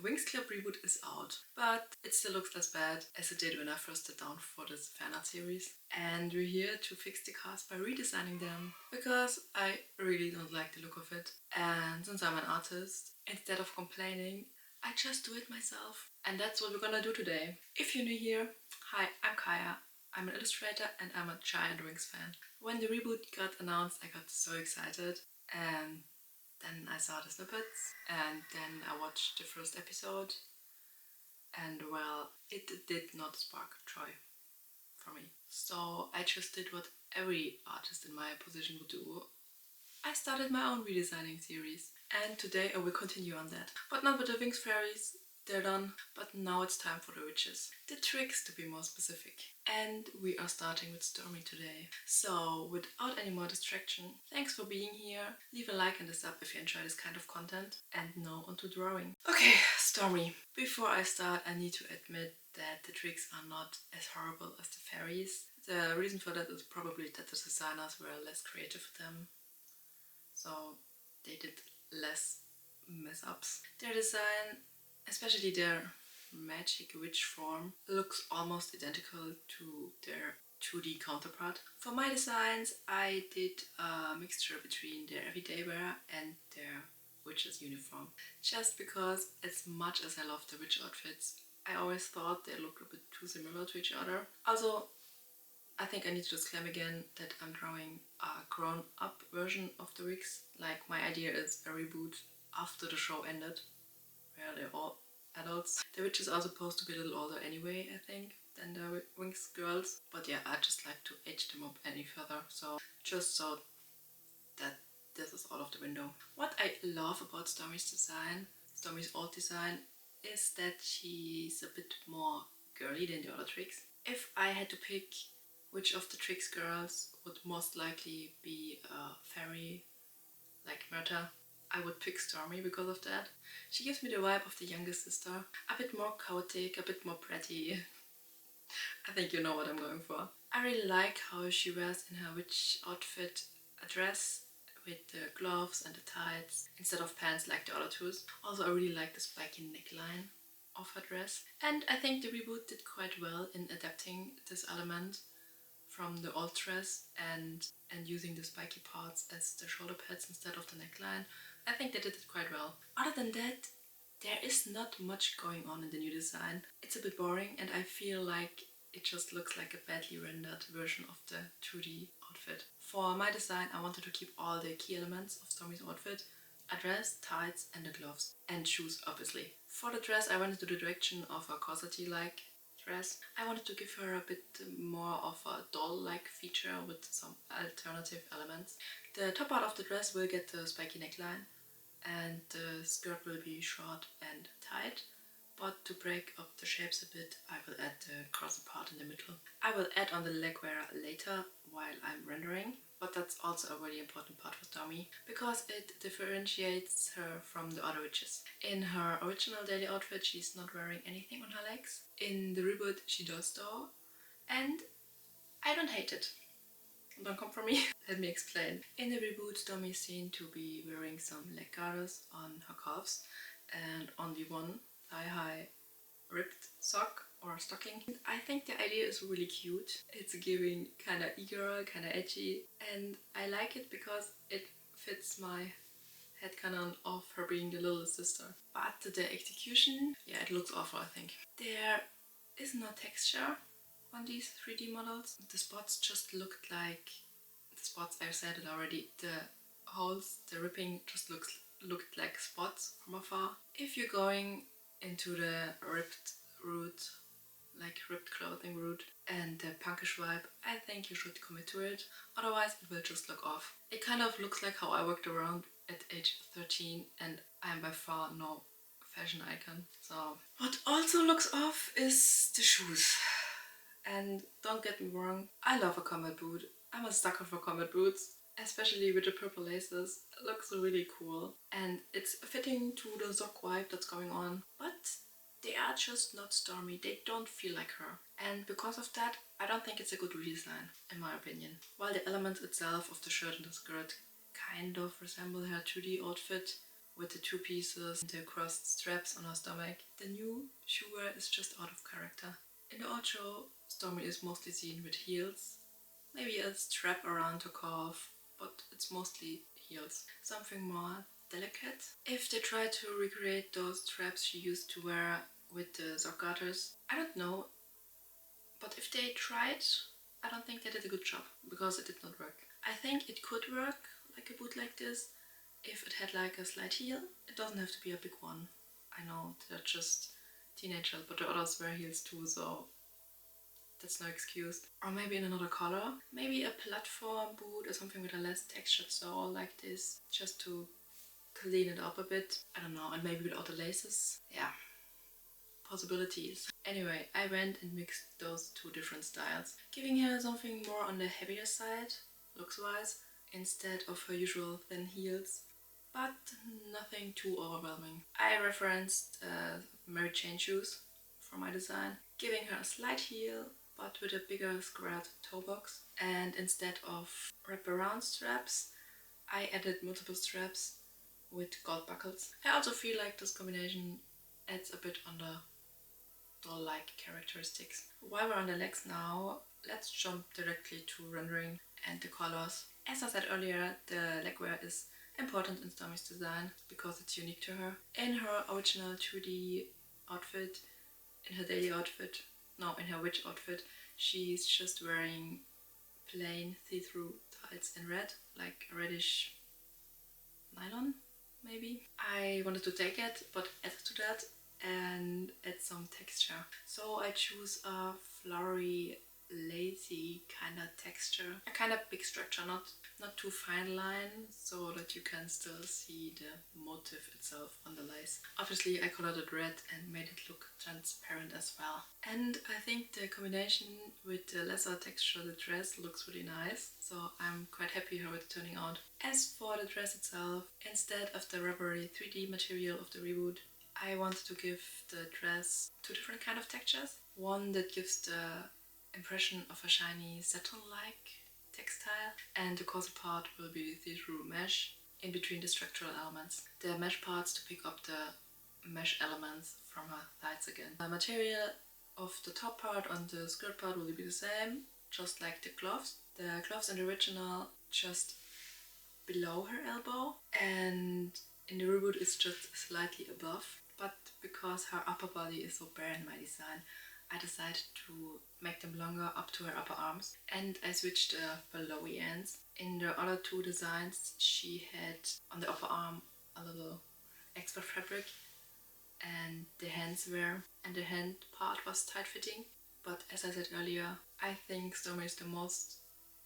Winx Club reboot is out, but it still looks less bad as it did when I first sat down for this fan art series. And we're here to fix the cast by redesigning them, because I really don't like the look of it. And since I'm an artist, instead of complaining, I just do it myself. And that's what we're gonna do today. If you're new here, hi, I'm Kaya. I'm an illustrator and I'm a giant Winx fan. When the reboot got announced, I got so excited, and then I saw the snippets, and then I watched the first episode, and well, it did not spark joy for me. So I just did what every artist in my position would do. I started my own redesigning series, and today I will continue on that. But not with the Winx fairies, they're done, but now it's time for the witches. The Trix, to be more specific. And we are starting with Stormy today. So without any more distraction, thanks for being here. Leave a like and a sub if you enjoy this kind of content, and now onto drawing. Okay, Stormy. Before I start, I need to admit that the Trix are not as horrible as the fairies. The reason for that is probably that the designers were less creative with them, so they did less mess ups. Their design, especially their magic witch form, looks almost identical to their 2D counterpart. For my designs, I did a mixture between their everyday wear and their witch's uniform. Just because, as much as I love the witch outfits, I always thought they looked a bit too similar to each other. Also, I think I need to disclaim again that I'm drawing a grown-up version of the Winx. Like, my idea is a reboot after the show ended, where they're all adults. The witches are supposed to be a little older anyway, I think, than the Winx girls. But yeah, I just like to age them up any further, so just so that this is out of the window. What I love about Stormy's design, Stormy's old design, is that she's a bit more girly than the other Trix. If I had to pick which of the Trix girls would most likely be a fairy like Myrta, I would pick Stormy because of that. She gives me the vibe of the youngest sister, a bit more chaotic, a bit more pretty. I think you know what I'm going for. I really like how she wears in her witch outfit a dress with the gloves and the tights instead of pants like the other twos. Also, I really like the spiky neckline of her dress. And I think the reboot did quite well in adapting this element from the old dress and using the spiky parts as the shoulder pads instead of the neckline. I think they did it quite well. Other than that, there is not much going on in the new design. It's a bit boring, and I feel like it just looks like a badly rendered version of the 2D outfit. For my design, I wanted to keep all the key elements of Stormy's outfit: a dress, tights, and the gloves. And shoes, obviously. For the dress, I went into the direction of a corsety-like dress. I wanted to give her a bit more of a doll-like feature with some alternative elements. The top part of the dress will get the spiky neckline, and the skirt will be short and tight. But to break up the shapes a bit, I will add the corset part in the middle. I will add on the leg wear later while I'm rendering, but that's also a really important part for Stormy because it differentiates her from the other witches. In her original daily outfit, she's not wearing anything on her legs. In the reboot, she does though, and I don't hate it. Don't come for me. Let me explain. In the reboot, Stormy is seen to be wearing some leg girders on her calves and on the one thigh-high ripped sock or stocking. I think the idea is really cute. It's giving kind of e-girl, kind of edgy, and I like it because it fits my headcanon of her being the little sister. But the execution, yeah, it looks awful, I think. There is no texture on these 3D models. The spots just looked like the spots, I've said it already. The holes, the ripping just looked like spots from afar. If you're going into the ripped route, like ripped clothing route, and the punkish vibe, I think you should commit to it. Otherwise, it will just look off. It kind of looks like how I worked around at age 13, and I am by far no fashion icon. So, what also looks off is the shoes. And don't get me wrong, I love a combat boot. I'm a sucker for combat boots, especially with the purple laces. It looks really cool, and it's fitting to the Zoc vibe that's going on. But they are just not Stormy. They don't feel like her. And because of that, I don't think it's a good redesign, in my opinion. While the elements itself of the shirt and the skirt kind of resemble her 2D outfit with the 2 pieces and the crossed straps on her stomach. The new shoe wear is just out of character. In the old show, Stormy is mostly seen with heels, maybe a strap around her calf, but it's mostly heels. Something more delicate. If they try to recreate those straps she used to wear with the sock garters, I don't know, but if they tried, I don't think they did a good job, because it did not work. I think it could work like a boot like this if it had like a slight heel. It doesn't have to be a big one. I know they're just teenagers, but the others wear heels too, so that's no excuse. Or maybe in another color. Maybe a platform boot or something with a less textured sole like this, just to clean it up a bit. I don't know, and maybe without the laces. Yeah, possibilities. Anyway, I went and mixed those 2 different styles, giving her something more on the heavier side, looks-wise, instead of her usual thin heels, but nothing too overwhelming. I referenced Mary Jane shoes for my design, giving her a slight heel, but with a bigger squared toe box. And instead of wraparound straps, I added multiple straps with gold buckles. I also feel like this combination adds a bit on the doll-like characteristics. While we're on the legs now, let's jump directly to rendering and the colors. As I said earlier, the legwear is important in Stormy's design because it's unique to her. In her original 2D outfit, in her daily outfit, no, in her witch outfit, she's just wearing plain see-through tights in red, like a reddish nylon, maybe. I wanted to take it, but add to that and add some texture. So I choose a flowery, lacy kind of texture, a kind of big structure, not too fine line, so that you can still see the motif itself on the lace. Obviously I colored it red and made it look transparent as well. And I think the combination with the lesser texture of the dress looks really nice, so I'm quite happy how it's turning out. As for the dress itself, instead of the rubbery 3D material of the Reboot, I wanted to give the dress 2 different kind of textures. One that gives the impression of a shiny satin-like textile, and the corset part will be see-through mesh in between the structural elements. The mesh parts to pick up the mesh elements from her thighs again. The material of the top part on the skirt part will be the same, just like the gloves. The gloves in the original just below her elbow, and in the Reboot it's just slightly above. But because her upper body is so bare in my design, I decided to make them longer up to her upper arms, and I switched the belowy ends. In the other 2 designs she had on the upper arm a little extra fabric, and the hands were, and the hand part was tight fitting. But as I said earlier, I think Stormy is the most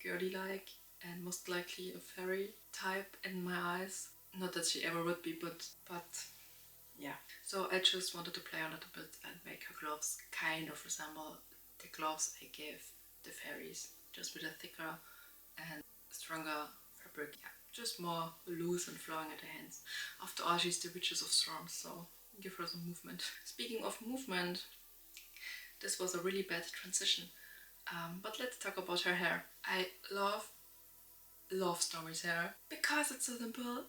girly-like and most likely a fairy type in my eyes. Not that she ever would be, but yeah. So I just wanted to play on it a bit and make her gloves kind of resemble the gloves I gave the fairies, just with a thicker and stronger fabric. Yeah, just more loose and flowing at the hands. After all, she's the Witches of Storm, so give her some movement. Speaking of movement, this was a really bad transition. But let's talk about her hair. I love Stormy's hair because it's so simple,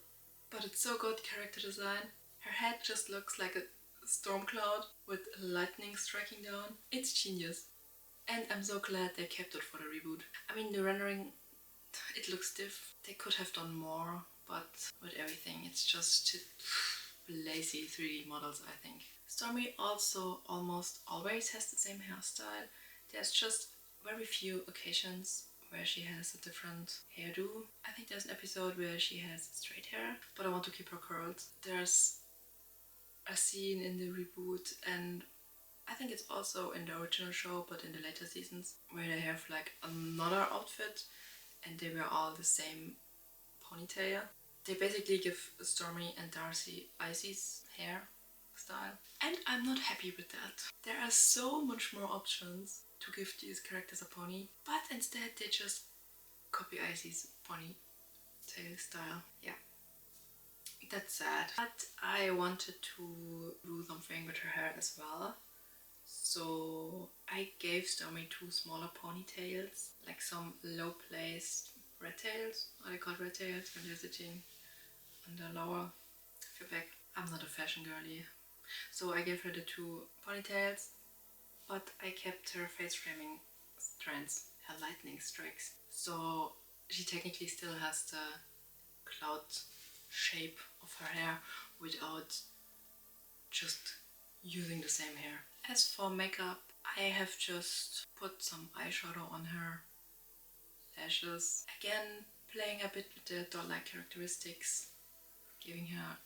but it's so good character design. Her head just looks like a storm cloud with lightning striking down. It's genius. And I'm so glad they kept it for the Reboot. I mean, the rendering, it looks stiff. They could have done more, but with everything, it's just lazy 3D models, I think. Stormy also almost always has the same hairstyle. There's just very few occasions where she has a different hairdo. I think there's an episode where she has straight hair, but I want to keep her curled. There's a scene in the Reboot, and I think it's also in the original show, but in the later seasons, where they have like another outfit and they wear all the same ponytail. They basically give Stormy and Darcy Icy's hair style, and I'm not happy with that. There are so much more options to give these characters a pony, but instead they just copy Icy's ponytail style. Yeah, that's sad. But I wanted to do something with her hair as well. So I gave Stormy 2 smaller ponytails, like some low-placed red tails. Are they called red tails when they're sitting on the lower feedback. I'm not a fashion girly, so I gave her the 2 ponytails, but I kept her face framing strands, her lightning strikes. So she technically still has the cloud shape of her hair without just using the same hair. As for makeup, I have just put some eyeshadow on her lashes. Again, playing a bit with the doll-like characteristics, giving her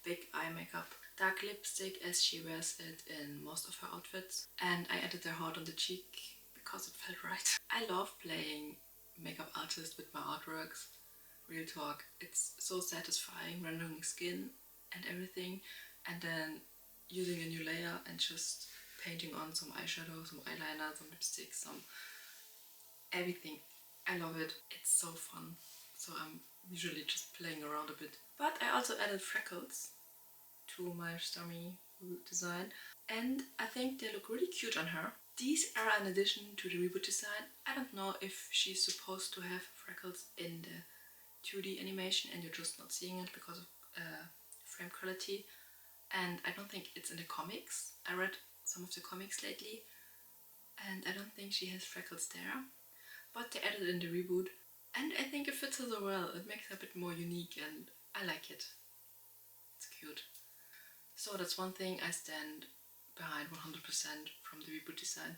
big eye makeup. Dark lipstick as she wears it in most of her outfits. And I added the heart on the cheek because it felt right. I love playing makeup artist with my artworks. Real talk. It's so satisfying rendering skin and everything, and then using a new layer and just painting on some eyeshadow, some eyeliner, some lipstick, some everything. I love it. It's so fun. So I'm usually just playing around a bit. But I also added freckles to my Stormy design, and I think they look really cute on her. These are an addition to the Reboot design. I don't know if she's supposed to have freckles in the 2D animation and you're just not seeing it because of frame quality, and I don't think it's in the comics. I read some of the comics lately and I don't think she has freckles there, but they added in the Reboot and I think it fits her so well. It makes her a bit more unique and I like it. It's cute. So that's one thing I stand behind 100% from the Reboot design.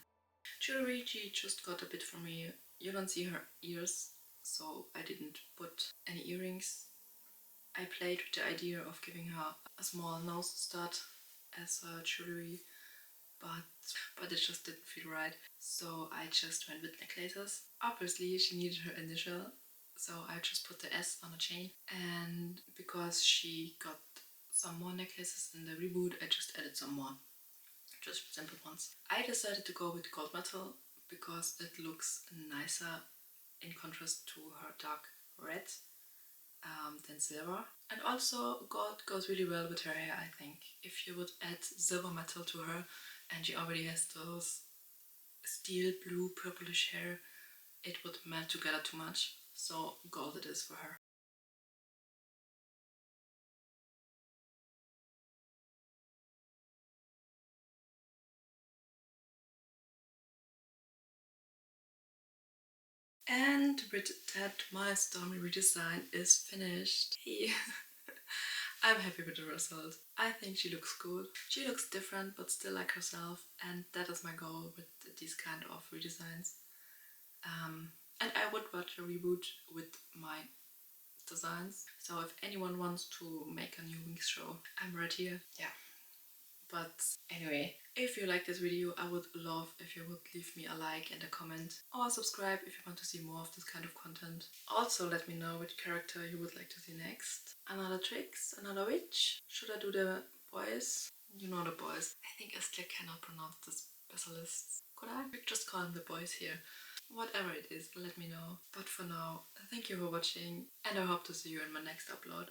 Jewelry, she just got a bit from me. You don't see her ears, so I didn't put any earrings. I played with the idea of giving her a small nose stud as a jewelry, but it just didn't feel right. So I just went with necklaces. Obviously she needed her initial, so I just put the S on a chain. And because she got some more necklaces in the Reboot, I just added some more. Just simple ones. I decided to go with gold metal because it looks nicer in contrast to her dark red than silver. And also gold goes really well with her hair, I think. If you would add silver metal to her and she already has those steel blue purplish hair, it would melt together too much. So gold it is for her. And with that, my Stormy redesign is finished. Hey. I'm happy with the result. I think she looks good. She looks different but still like herself, and that is my goal with these kind of redesigns. And I would watch a Reboot with my designs. So if anyone wants to make a new Winx show, I'm right here. Yeah. But anyway, if you like this video, I would love if you would leave me a like and a comment, or subscribe if you want to see more of this kind of content. Also let me know which character you would like to see next. Another Trix, another witch. Should I do the boys? You know the boys. I think I still cannot pronounce the specialists. Could I? Just call them the boys here. Whatever it is, let me know. But for now, thank you for watching and I hope to see you in my next upload.